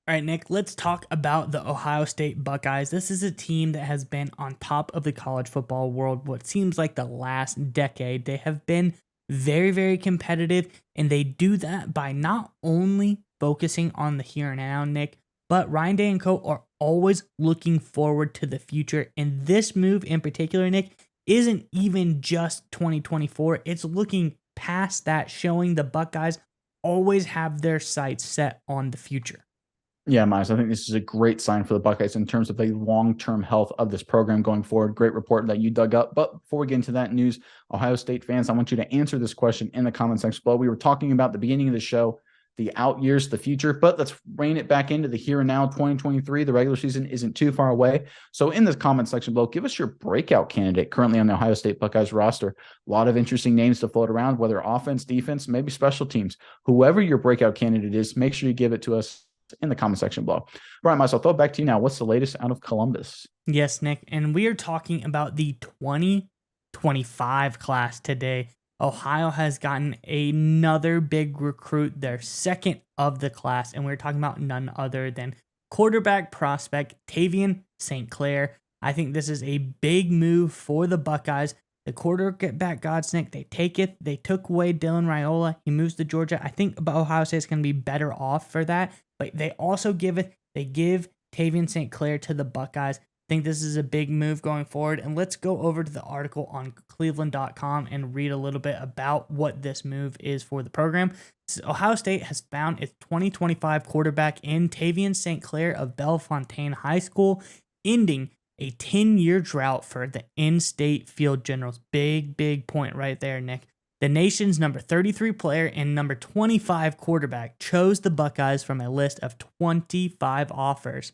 All right, Nick, let's talk about the Ohio State Buckeyes. This is a team that has been on top of the college football world what seems like the last decade. They have been very, very competitive, and they do that by not only focusing on the here and now, Nick, but Ryan Day and co are always looking forward to the future. And this move in particular, Nick, isn't even just 2024. It's looking past that, showing the Buckeyes always have their sights set on the future. Yeah, Miles, I think this is a great sign for the Buckeyes in terms of the long-term health of this program going forward. Great report that you dug up. But before we get into that news, Ohio State fans, I want you to answer this question in the comment section below. We were talking about the beginning of the show, the out years, the future, but let's rein it back into the here and now, 2023. The regular season isn't too far away. So in the comment section below, give us your breakout candidate currently on the Ohio State Buckeyes roster. A lot of interesting names to float around, whether offense, defense, maybe special teams. Whoever your breakout candidate is, make sure you give it to us in the comment section below. Brian, Miles, I'll throw it back to you now. What's the latest out of Columbus? Yes, Nick, and we are talking about the 2025 class today. Ohio has gotten another big recruit, their second of the class, and we're talking about none other than quarterback prospect Tavian St. Clair. I think this is a big move for the Buckeyes. The quarterback gods, Nick, they take it. They took away Dylan Raiola. He moves to Georgia. I think Ohio State's going to be better off for that. But they also give Tavian St. Clair to the Buckeyes. I think this is a big move going forward. And let's go over to the article on cleveland.com and read a little bit about what this move is for the program. Ohio State has found its 2025 quarterback in Tavian St. Clair of Bellefontaine High School, ending a 10-year drought for the in-state field generals. Big point right there, Nick. The nation's number 33 player and number 25 quarterback chose the Buckeyes from a list of 25 offers,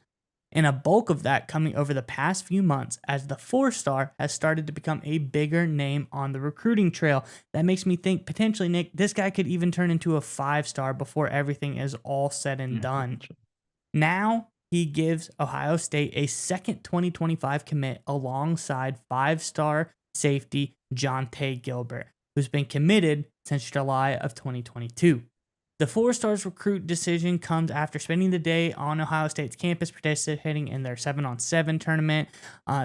and a bulk of that coming over the past few months as the 4-star has started to become a bigger name on the recruiting trail. That makes me think potentially, Nick, this guy could even turn into a 5-star before everything is all said and done. Now, he gives Ohio State a second 2025 commit alongside 5-star safety Jonte Gilbert, who's been committed since July of 2022. The 4-stars recruit decision comes after spending the day on Ohio State's campus participating in their 7-on-7 tournament.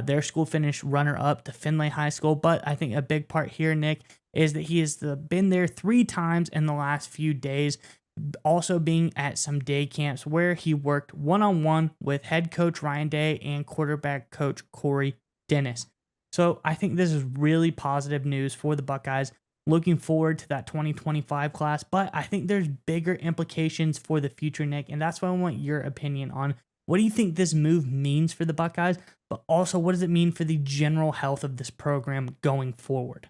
Their school finished runner-up to Findlay High School, but I think a big part here, Nick, is that he has been there 3 times in the last few days, also being at some day camps where he worked one-on-one with head coach Ryan Day and quarterback coach Corey Dennis. So I think this is really positive news for the Buckeyes. Looking forward to that 2025 class, but I think there's bigger implications for the future, Nick, and that's why I want your opinion on what do you think this move means for the Buckeyes, but also what does it mean for the general health of this program going forward?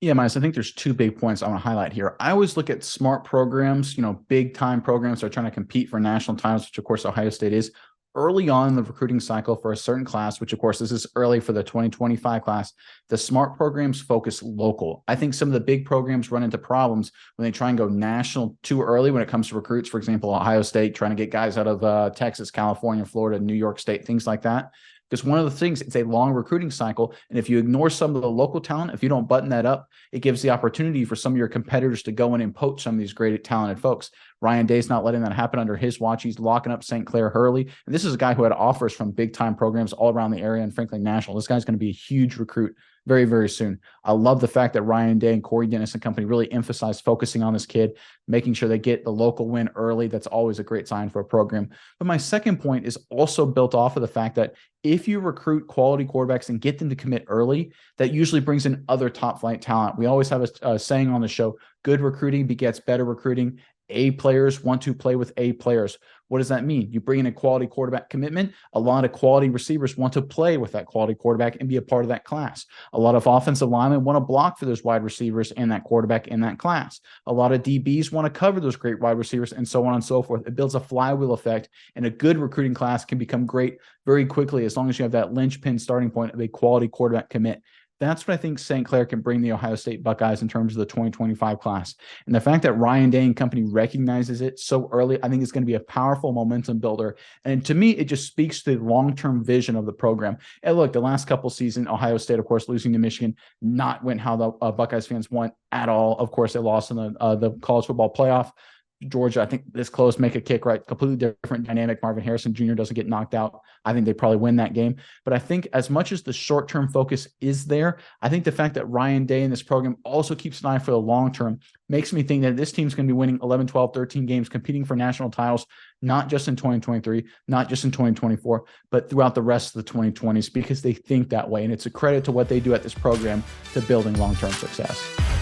Yeah, Miles, I think there's 2 big points I want to highlight here. I always look at smart programs, big time programs that are trying to compete for national titles, which of course Ohio State is, early on in the recruiting cycle for a certain class, which of course this is early for the 2025 class. The smart programs focus local. I think some of the big programs run into problems when they try and go national too early when it comes to recruits. For example, Ohio State trying to get guys out of Texas, California, Florida, New York State, things like that. Because one of the things, it's a long recruiting cycle. And if you ignore some of the local talent, if you don't button that up, it gives the opportunity for some of your competitors to go in and poach some of these great talented folks. Ryan Day's not letting that happen under his watch. He's locking up St. Clair Hurley. And this is a guy who had offers from big time programs all around the area and frankly, national. This guy's going to be a huge recruit very, very soon. I love the fact that Ryan Day and Corey Dennis and company really emphasize focusing on this kid, making sure they get the local win early. That's always a great sign for a program. But my second point is also built off of the fact that if you recruit quality quarterbacks and get them to commit early, that usually brings in other top flight talent. We always have a saying on the show, good recruiting begets better recruiting. A players want to play with A players. What does that mean? You bring in a quality quarterback commitment. A lot of quality receivers want to play with that quality quarterback and be a part of that class. A lot of offensive linemen want to block for those wide receivers and that quarterback in that class. A lot of DBs want to cover those great wide receivers and so on and so forth. It builds a flywheel effect, and a good recruiting class can become great very quickly as long as you have that linchpin starting point of a quality quarterback commit. That's what I think St. Clair can bring the Ohio State Buckeyes in terms of the 2025 class. And the fact that Ryan Day and company recognizes it so early, I think it's going to be a powerful momentum builder. And to me, it just speaks to the long-term vision of the program. And look, the last couple seasons, Ohio State, of course, losing to Michigan, not went how the Buckeyes fans want at all. Of course, they lost in the college football playoff. Georgia, I think this close, make a kick, right? Completely different dynamic. Marvin Harrison Jr. doesn't get knocked out. I think they probably win that game. But I think as much as the short-term focus is there, I think the fact that Ryan Day in this program also keeps an eye for the long term makes me think that this team's going to be winning 11, 12, 13 games, competing for national titles, not just in 2023, not just in 2024, but throughout the rest of the 2020s, because they think that way. And it's a credit to what they do at this program to building long-term success.